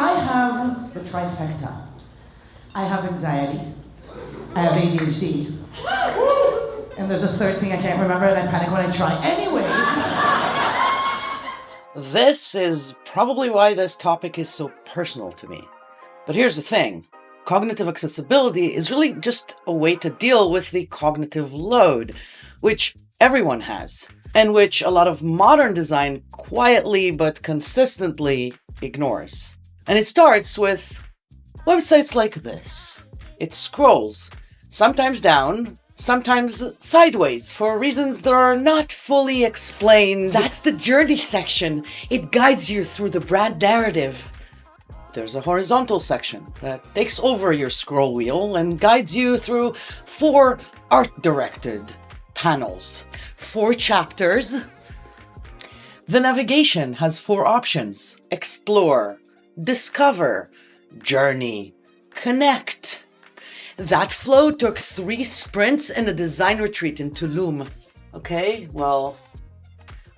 I have the trifecta. I have anxiety. I have ADHD. And there's a third thing I can't remember and I panic when I try. Anyways. This is probably why this topic is so personal to me. But here's the thing. Cognitive accessibility is really just a way to deal with the cognitive load, which everyone has, and which a lot of modern design quietly but consistently ignores. And it starts with websites like this. It scrolls, sometimes down, sometimes sideways, for reasons that are not fully explained. That's the journey section. It guides you through the brand narrative. There's a horizontal section that takes over your scroll wheel and guides you through 4 art-directed panels, 4 chapters. The navigation has 4 options: explore, discover, journey, connect. That flow took 3 sprints and a design retreat in Tulum. Okay, well,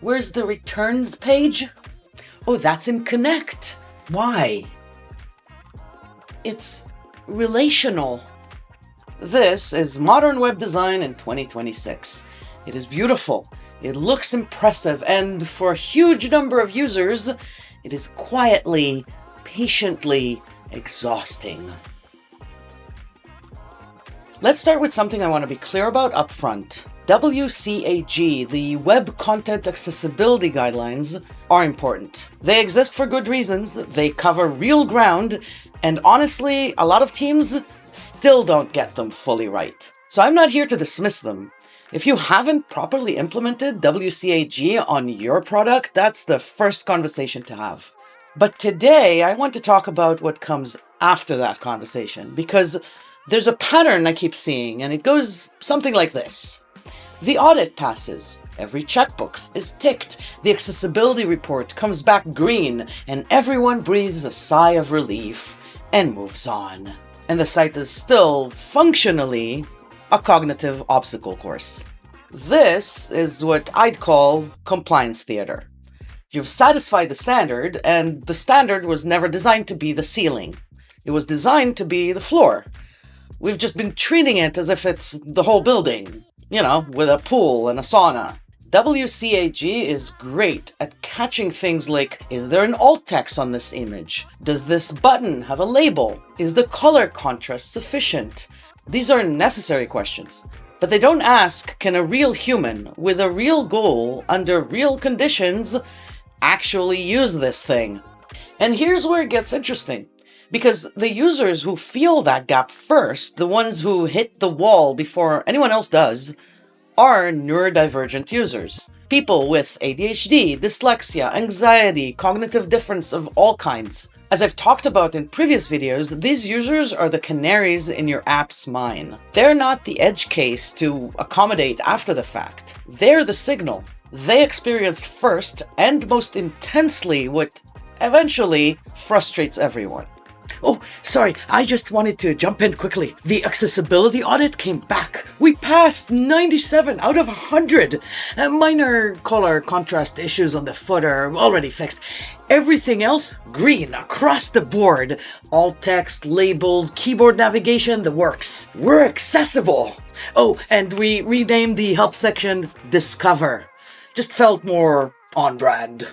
where's the returns page? Oh, that's in connect. Why? It's relational. This is modern web design in 2026. It is beautiful, it looks impressive, and for a huge number of users, it is quietly, patiently exhausting. Let's start with something I want to be clear about up front. WCAG, the Web Content Accessibility Guidelines, are important. They exist for good reasons, they cover real ground, and honestly, a lot of teams still don't get them fully right. So I'm not here to dismiss them. If you haven't properly implemented WCAG on your product, that's the first conversation to have. But today, I want to talk about what comes after that conversation, because there's a pattern I keep seeing, and it goes something like this. The audit passes, every checkbox is ticked, the accessibility report comes back green, and everyone breathes a sigh of relief and moves on. And the site is still, functionally, a cognitive obstacle course. This is what I'd call compliance theater. You've satisfied the standard, and the standard was never designed to be the ceiling. It was designed to be the floor. We've just been treating it as if it's the whole building, with a pool and a sauna. WCAG is great at catching things like, is there an alt text on this image? Does this button have a label? Is the color contrast sufficient? These are necessary questions, but they don't ask, can a real human with a real goal under real conditions actually use this thing? And here's where it gets interesting. Because the users who feel that gap first, the ones who hit the wall before anyone else does, are neurodivergent users. People with ADHD, dyslexia, anxiety, cognitive difference of all kinds. As I've talked about in previous videos, these users are the canaries in your app's mine. They're not the edge case to accommodate after the fact. They're the signal. They experienced first and most intensely what eventually frustrates everyone. Oh, sorry, I just wanted to jump in quickly. The accessibility audit came back. We passed 97 out of 100. Minor color contrast issues on the footer already fixed. Everything else, green across the board. Alt text, labeled, keyboard navigation, the works. We're accessible. Oh, and we renamed the help section Discover. Just felt more on brand.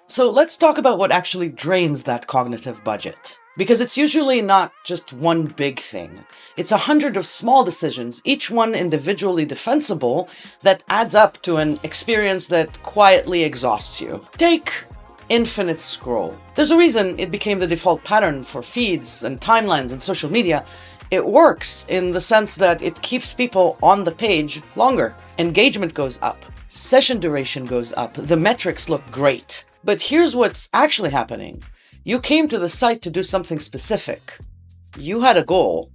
So let's talk about what actually drains that cognitive budget. Because it's usually not just one big thing. It's 100 of small decisions, each one individually defensible, that adds up to an experience that quietly exhausts you. Take infinite scroll. There's a reason it became the default pattern for feeds and timelines and social media. It works in the sense that it keeps people on the page longer. Engagement goes up. Session duration goes up. The metrics look great. But here's what's actually happening. You came to the site to do something specific. You had a goal.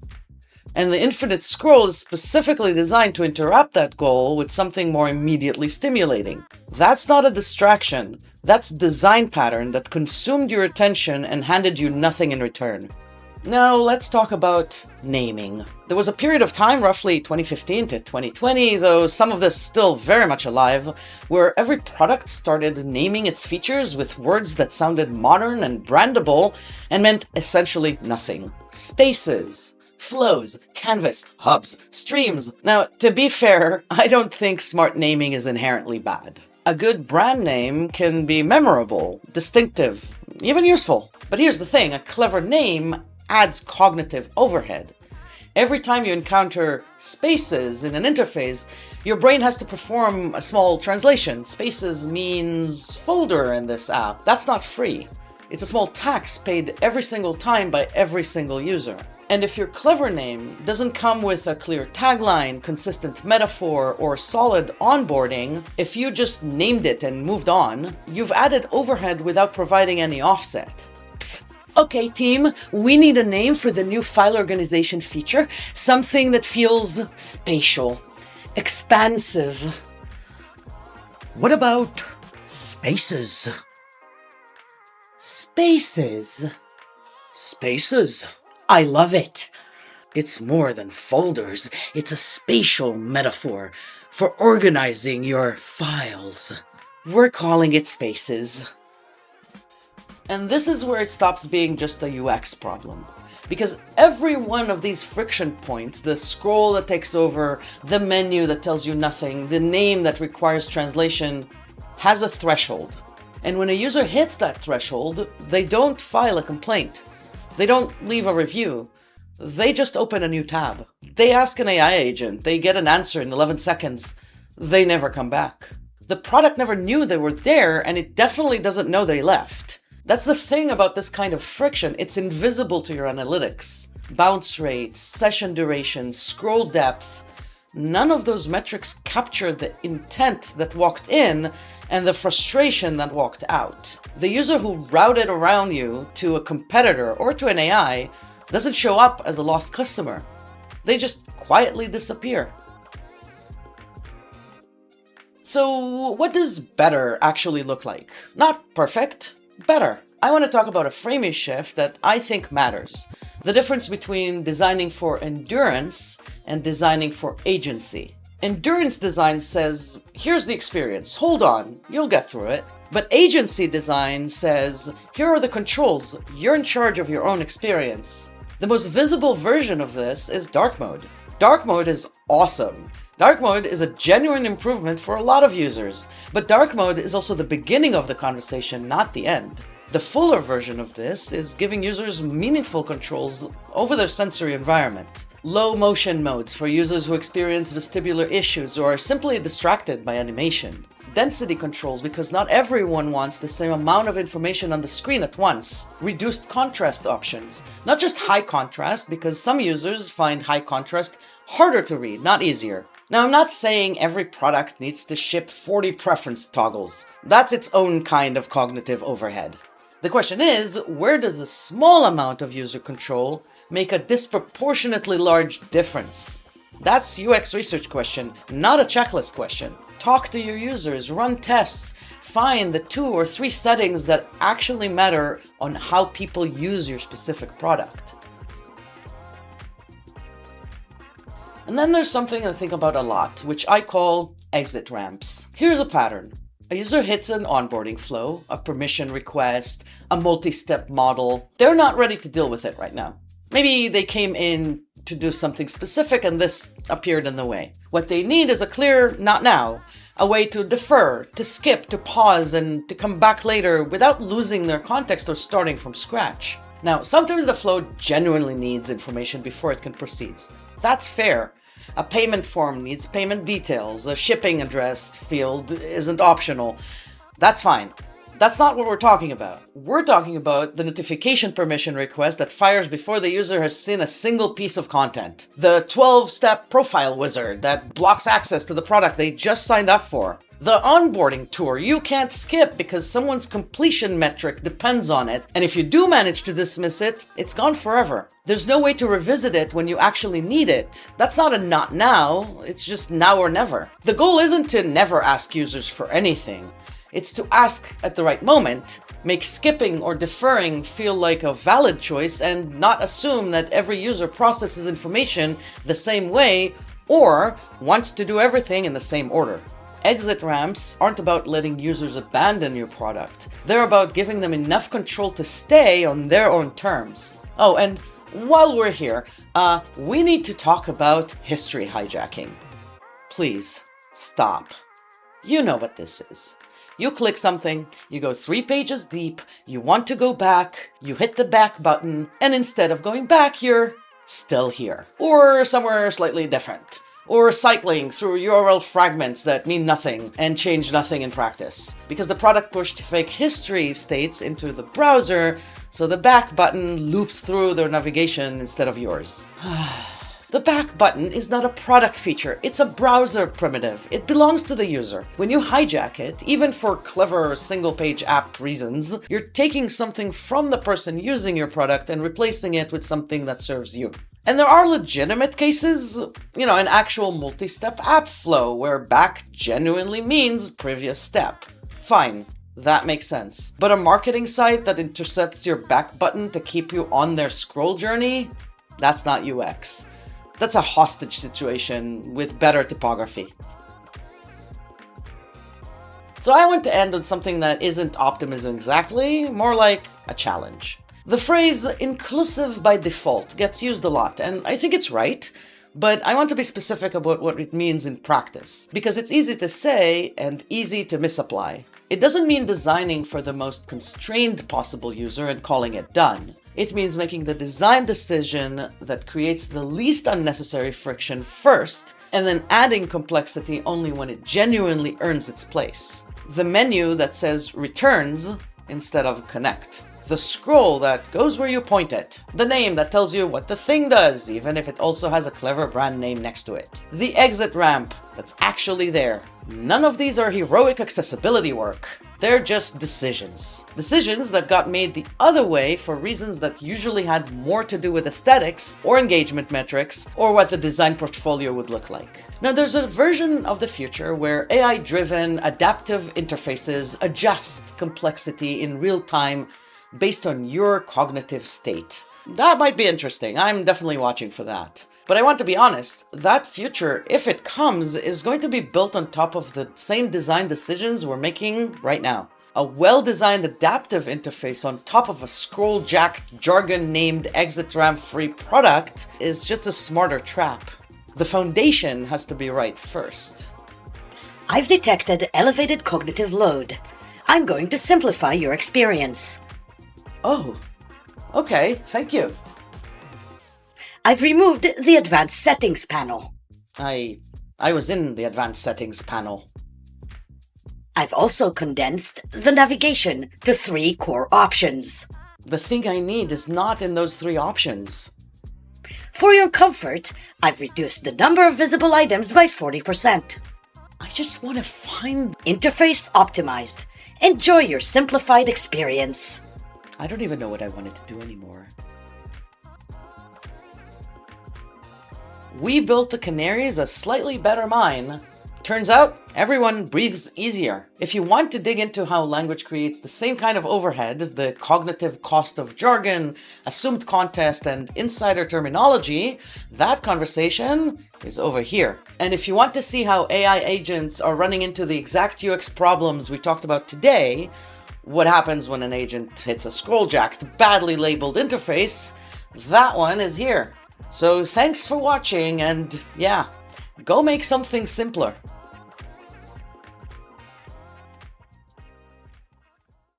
And the infinite scroll is specifically designed to interrupt that goal with something more immediately stimulating. That's not a distraction. That's a design pattern that consumed your attention and handed you nothing in return. Now let's talk about naming. There was a period of time, roughly 2015 to 2020, though some of this is still very much alive, where every product started naming its features with words that sounded modern and brandable and meant essentially nothing. Spaces, flows, canvas, hubs, streams. Now, to be fair, I don't think smart naming is inherently bad. A good brand name can be memorable, distinctive, even useful. But here's the thing, a clever name adds cognitive overhead. Every time you encounter spaces in an interface, your brain has to perform a small translation. Spaces means folder in this app. That's not free. It's a small tax paid every single time by every single user. And if your clever name doesn't come with a clear tagline, consistent metaphor, or solid onboarding, if you just named it and moved on, you've added overhead without providing any offset. Okay, team, we need a name for the new file organization feature. Something that feels spatial, expansive. What about spaces? Spaces. Spaces. I love it. It's more than folders. It's a spatial metaphor for organizing your files. We're calling it spaces. And this is where it stops being just a UX problem. Because every one of these friction points, the scroll that takes over, the menu that tells you nothing, the name that requires translation, has a threshold. And when a user hits that threshold, they don't file a complaint. They don't leave a review. They just open a new tab. They ask an AI agent. They get an answer in 11 seconds. They never come back. The product never knew they were there, and it definitely doesn't know they left. That's the thing about this kind of friction. It's invisible to your analytics. Bounce rates, session duration, scroll depth. None of those metrics capture the intent that walked in and the frustration that walked out. The user who routed around you to a competitor or to an AI doesn't show up as a lost customer. They just quietly disappear. So what does better actually look like? Not perfect, better. I want to talk about a framing shift that I think matters. The difference between designing for endurance and designing for agency. Endurance design says, here's the experience, hold on, you'll get through it. But agency design says, here are the controls, you're in charge of your own experience. The most visible version of this is dark mode. Dark mode is awesome. Dark mode is a genuine improvement for a lot of users, but dark mode is also the beginning of the conversation, not the end. The fuller version of this is giving users meaningful controls over their sensory environment. Low motion modes for users who experience vestibular issues or are simply distracted by animation. Density controls because not everyone wants the same amount of information on the screen at once. Reduced contrast options. Not just high contrast because some users find high contrast harder to read, not easier. Now, I'm not saying every product needs to ship 40 preference toggles. That's its own kind of cognitive overhead. The question is, where does a small amount of user control make a disproportionately large difference? That's UX research question, not a checklist question. Talk to your users, run tests, find the 2 or 3 settings that actually matter on how people use your specific product. And then there's something I think about a lot, which I call exit ramps. Here's a pattern. A user hits an onboarding flow, a permission request, a multi-step model. They're not ready to deal with it right now. Maybe they came in to do something specific and this appeared in the way. What they need is a clear not now, a way to defer, to skip, to pause, and to come back later without losing their context or starting from scratch. Now, sometimes the flow genuinely needs information before it can proceed. That's fair. A payment form needs payment details. A shipping address field isn't optional. That's fine. That's not what we're talking about. We're talking about the notification permission request that fires before the user has seen a single piece of content. The 12-step profile wizard that blocks access to the product they just signed up for. The onboarding tour you can't skip because someone's completion metric depends on it, and if you do manage to dismiss it, it's gone forever. There's no way to revisit it when you actually need it. That's not a not now, it's just now or never. The goal isn't to never ask users for anything. It's to ask at the right moment, make skipping or deferring feel like a valid choice, and not assume that every user processes information the same way or wants to do everything in the same order. Exit ramps aren't about letting users abandon your product. They're about giving them enough control to stay on their own terms. Oh, and while we're here, we need to talk about history hijacking. Please, stop. You know what this is. You click something, you go 3 pages deep, you want to go back, you hit the back button, and instead of going back, you're still here. Or somewhere slightly different. Or cycling through URL fragments that mean nothing and change nothing in practice. Because the product pushed fake history states into the browser, so the back button loops through their navigation instead of yours. The back button is not a product feature, it's a browser primitive. It belongs to the user. When you hijack it, even for clever single-page app reasons, you're taking something from the person using your product and replacing it with something that serves you. And there are legitimate cases, an actual multi-step app flow where back genuinely means previous step. Fine. That makes sense. But a marketing site that intercepts your back button to keep you on their scroll journey? That's not UX. That's a hostage situation with better typography. So I want to end on something that isn't optimism exactly, more like a challenge. The phrase inclusive by default gets used a lot, and I think it's right, but I want to be specific about what it means in practice, because it's easy to say and easy to misapply. It doesn't mean designing for the most constrained possible user and calling it done. It means making the design decision that creates the least unnecessary friction first, and then adding complexity only when it genuinely earns its place. The menu that says returns instead of connect. The scroll that goes where you point it. The name that tells you what the thing does, even if it also has a clever brand name next to it. The exit ramp that's actually there. None of these are heroic accessibility work. They're just decisions. Decisions that got made the other way for reasons that usually had more to do with aesthetics or engagement metrics or what the design portfolio would look like. Now, there's a version of the future where AI-driven adaptive interfaces adjust complexity in real time based on your cognitive state. That might be interesting. I'm definitely watching for that. But I want to be honest, that future, if it comes, is going to be built on top of the same design decisions we're making right now. A well-designed adaptive interface on top of a scroll-jacked, jargon-named exit ramp-free product is just a smarter trap. The foundation has to be right first. I've detected elevated cognitive load. I'm going to simplify your experience. Oh, okay, thank you. I've removed the Advanced Settings panel. I was in the Advanced Settings panel. I've also condensed the navigation to 3 core options. The thing I need is not in those 3 options. For your comfort, I've reduced the number of visible items by 40%. I just want to find... Interface optimized. Enjoy your simplified experience. I don't even know what I wanted to do anymore. We built the Canary as a slightly better mine. Turns out, everyone breathes easier. If you want to dig into how language creates the same kind of overhead, the cognitive cost of jargon, assumed context, and insider terminology, that conversation is over here. And if you want to see how AI agents are running into the exact UX problems we talked about today, what happens when an agent hits a scroll-jacked, badly labeled interface, that one is here. So thanks for watching, and yeah, go make something simpler.